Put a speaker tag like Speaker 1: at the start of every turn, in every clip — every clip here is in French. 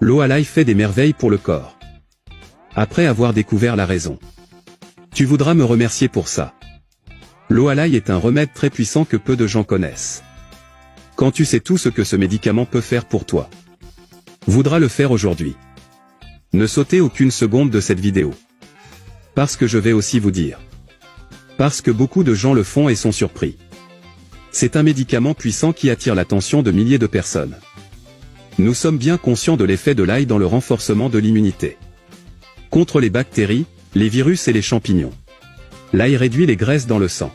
Speaker 1: L'eau à l'ail fait des merveilles pour le corps. Après avoir découvert la raison, tu voudras me remercier pour ça. L'eau à l'ail est un remède très puissant que peu de gens connaissent. Quand tu sais tout ce que ce médicament peut faire pour toi, voudras le faire aujourd'hui. Ne sautez aucune seconde de cette vidéo. Parce que je vais aussi vous dire. Parce que beaucoup de gens le font et sont surpris. C'est un médicament puissant qui attire l'attention de milliers de personnes. Nous sommes bien conscients de l'effet de l'ail dans le renforcement de l'immunité. Contre les bactéries, les virus et les champignons. L'ail réduit les graisses dans le sang.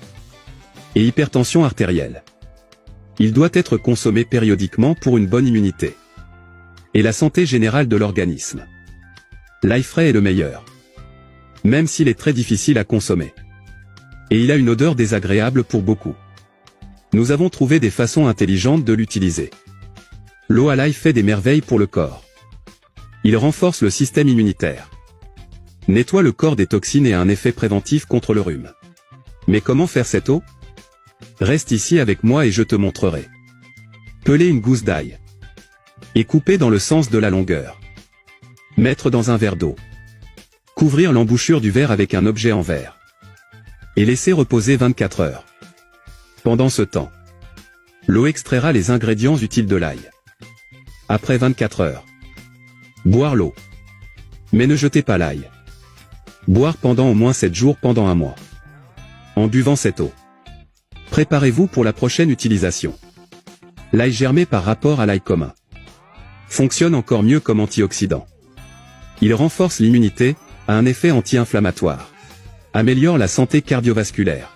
Speaker 1: Et hypertension artérielle. Il doit être consommé périodiquement pour une bonne immunité. Et la santé générale de l'organisme. L'ail frais est le meilleur. Même s'il est très difficile à consommer. Et il a une odeur désagréable pour beaucoup. Nous avons trouvé des façons intelligentes de l'utiliser. L'eau à l'ail fait des merveilles pour le corps. Il renforce le système immunitaire. Nettoie le corps des toxines et a un effet préventif contre le rhume. Mais comment faire cette eau? Reste ici avec moi et je te montrerai. Peler une gousse d'ail. Et couper dans le sens de la longueur. Mettre dans un verre d'eau. Couvrir l'embouchure du verre avec un objet en verre. Et laisser reposer 24 heures. Pendant ce temps, l'eau extraira les ingrédients utiles de l'ail. Après 24 heures, boire l'eau. Mais ne jetez pas l'ail. Boire pendant au moins 7 jours pendant un mois. En buvant cette eau, préparez-vous pour la prochaine utilisation. L'ail germé par rapport à l'ail commun fonctionne encore mieux comme antioxydant. Il renforce l'immunité, a un effet anti-inflammatoire, améliore la santé cardiovasculaire.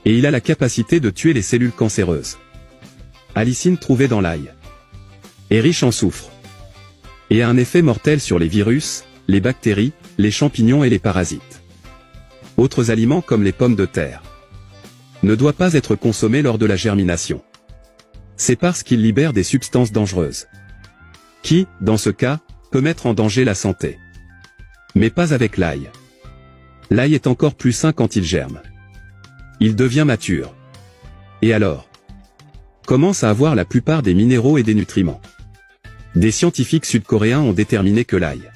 Speaker 1: Et il a la capacité de tuer les cellules cancéreuses. Allicine trouvée dans l'ail est riche en soufre. Et a un effet mortel sur les virus, les bactéries, les champignons et les parasites. Autres aliments comme les pommes de terre ne doivent pas être consommés lors de la germination. C'est parce qu'ils libèrent des substances dangereuses. Qui, dans ce cas, peut mettre en danger la santé. Mais pas avec l'ail. L'ail est encore plus sain quand il germe. Il devient mature. Et alors? Commence à avoir la plupart des minéraux et des nutriments. Des scientifiques sud-coréens ont déterminé que l'ail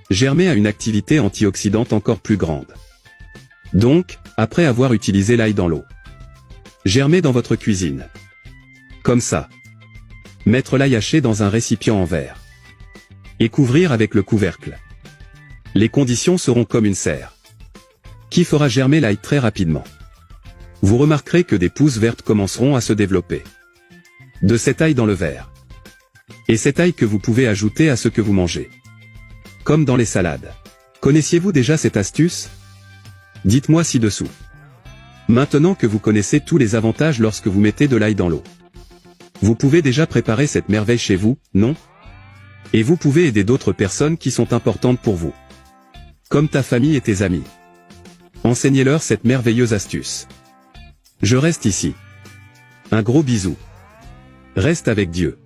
Speaker 1: germé a une activité antioxydante encore plus grande. Donc, après avoir utilisé l'ail dans l'eau, germez dans votre cuisine. Comme ça. Mettre l'ail haché dans un récipient en verre. Et couvrir avec le couvercle. Les conditions seront comme une serre. Qui fera germer l'ail très rapidement. Vous remarquerez que des pousses vertes commenceront à se développer. De cet ail dans le verre. Et cet ail que vous pouvez ajouter à ce que vous mangez. Comme dans les salades. Connaissiez-vous déjà cette astuce? Dites-moi ci-dessous. Maintenant que vous connaissez tous les avantages lorsque vous mettez de l'ail dans l'eau. Vous pouvez déjà préparer cette merveille chez vous, non? Et vous pouvez aider d'autres personnes qui sont importantes pour vous. Comme ta famille et tes amis. Enseignez-leur cette merveilleuse astuce. Je reste ici. Un gros bisou. Reste avec Dieu.